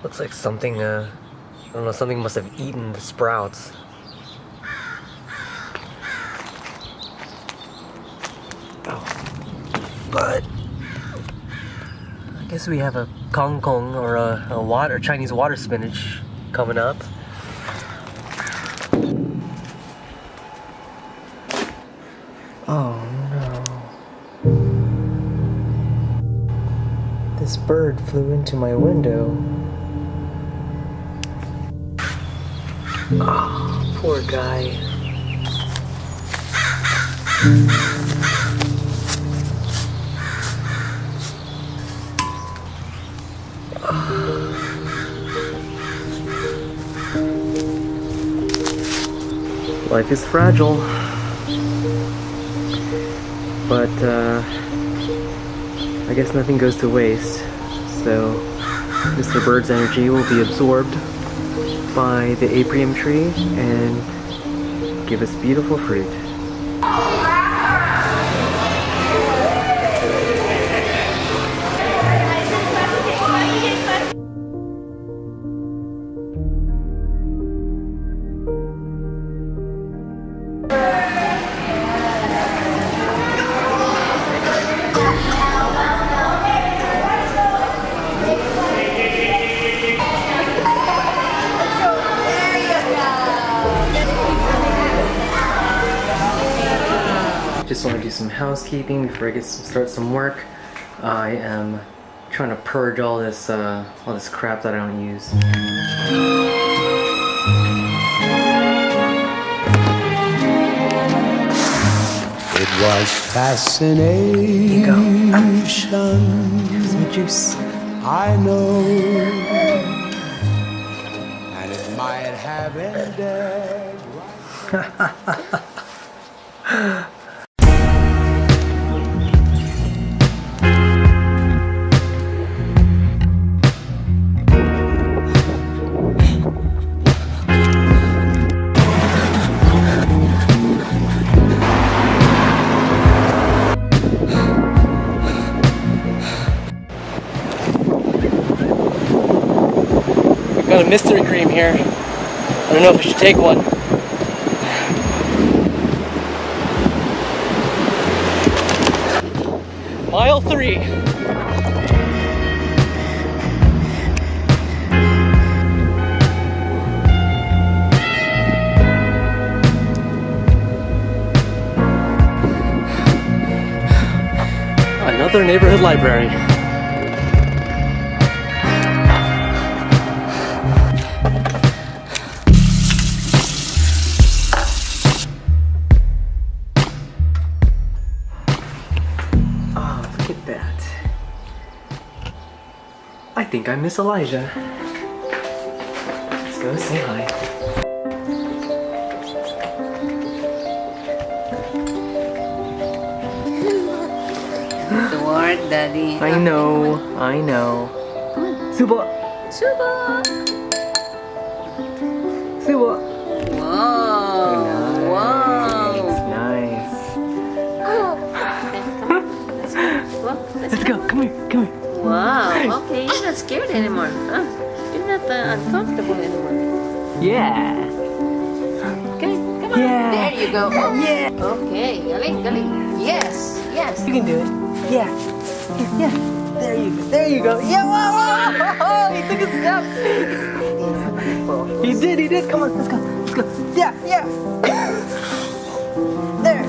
Looks like something, I don't know, something must have eaten the sprouts. Oh. But I guess we have a kangkong or a water Chinese water spinach coming up. Oh no. This bird flew into my window. Oh, poor guy. Life is fragile. But I guess nothing goes to waste. So Mr. Bird's energy will be absorbed by the apium tree and give us beautiful fruit. Just want to do some housekeeping before I start some work. I am trying to purge all this crap that I don't use. It was fascination. Here's some juice. I know, and it might have ended. Got a mystery cream here. I don't know if I should take one. Mile 3. Another neighborhood library. Look at that. I think I miss Elijah. Let's go say hi. The word, Daddy. I know. Suba! Suba! Suba! Wow! Wow! Nice. Let's Go. Come here. Wow! Okay, you're not scared anymore. Huh? You're not uncomfortable anymore. Yeah. Okay, come on. Yeah. There you go. Yeah. Okay, galing. Yes. You can do it. Yeah. There you go. Yeah, wow. He took a step. He did. Come on, let's go. Yeah. There.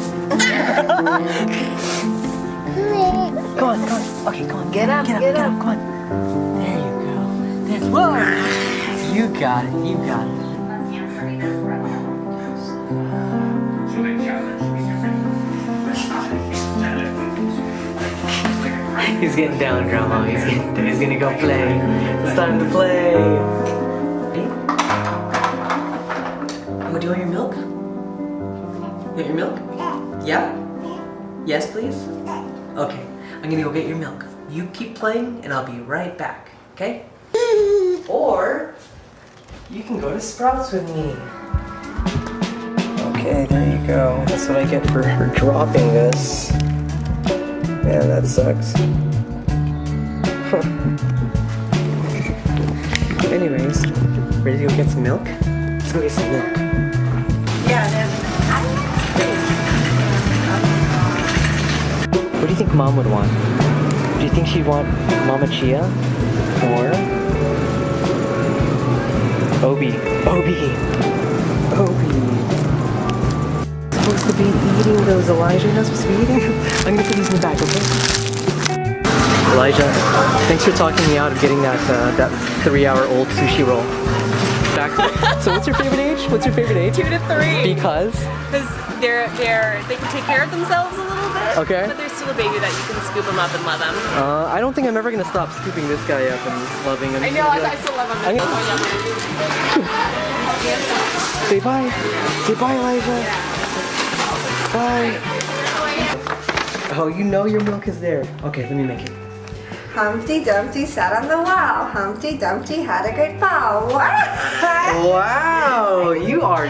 Come on. Okay, come on. Get up. Come on. There you go. Whoa. You got it. He's getting down, Grandma. He's gonna go play. It's time to play. Oh, do you want your milk? You want your milk? Yeah? Yes, please? Okay, I'm gonna go get your milk. You keep playing, and I'll be right back, okay? Or, you can go to Sprouts with me. Okay, there you go. That's what I get for dropping this. Man, that sucks. Ready to go get some milk? Let's go get some milk. What do you think Mom would want? Do you think she'd want Mama Chia? Or Obi? Supposed to be eating those, Elijah. You're not supposed to be eating. I'm gonna put these in the bag, okay? Elijah, thanks for talking me out of getting that 3-hour-old sushi roll. Back to, so what's your favorite age? 2 to 3. Because Because they can take care of themselves a little bit. Okay. But they're still a baby that you can scoop them up and love them. I don't think I'm ever gonna stop scooping this guy up and loving him. I know, I still love them. I'm gonna- Say bye. Say bye, Elijah. Bye. Oh, you know your milk is there. Okay, let me make it. Humpty Dumpty sat on the wall. Humpty Dumpty had a great fall. Wow, you are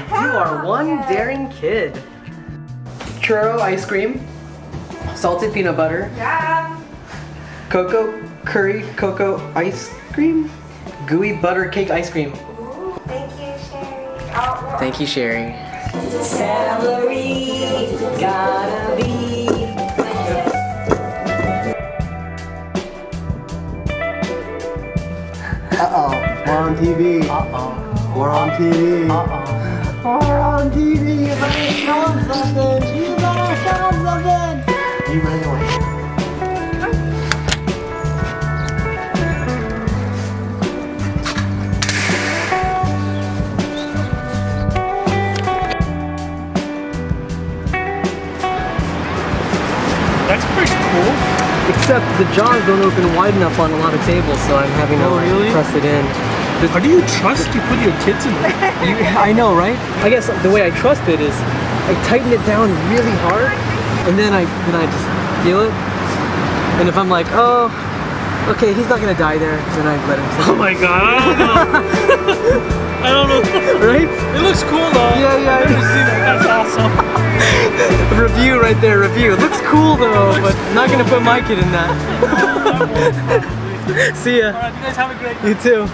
one daring kid. Churro ice cream, salted peanut butter, Yeah. cocoa curry cocoa ice cream, gooey butter cake ice cream. Ooh, thank you, Sherry. Oh, Thank you, Sherry. celery, gotta be. Uh-oh, we're on TV. Uh-oh. We're on TV. Uh-oh. We're on TV. You better show them something. You better show them something. You really want it. That's pretty cool. Except the jaws don't open wide enough on a lot of tables, so I'm having to really? press it in. How do you trust you put your kids in there? I know, right? I guess the way I trust it is I tighten it down really hard, and then I just feel it. And if I'm like, oh, okay, he's not gonna die there, then I let him. Oh my god, I don't know. I don't know. Right? It looks cool though. Yeah, yeah. I've never seen it. That's awesome. Review right there, review. It looks cool though, but I'm not gonna put my kid in that. See ya. Alright, you guys have a great You too.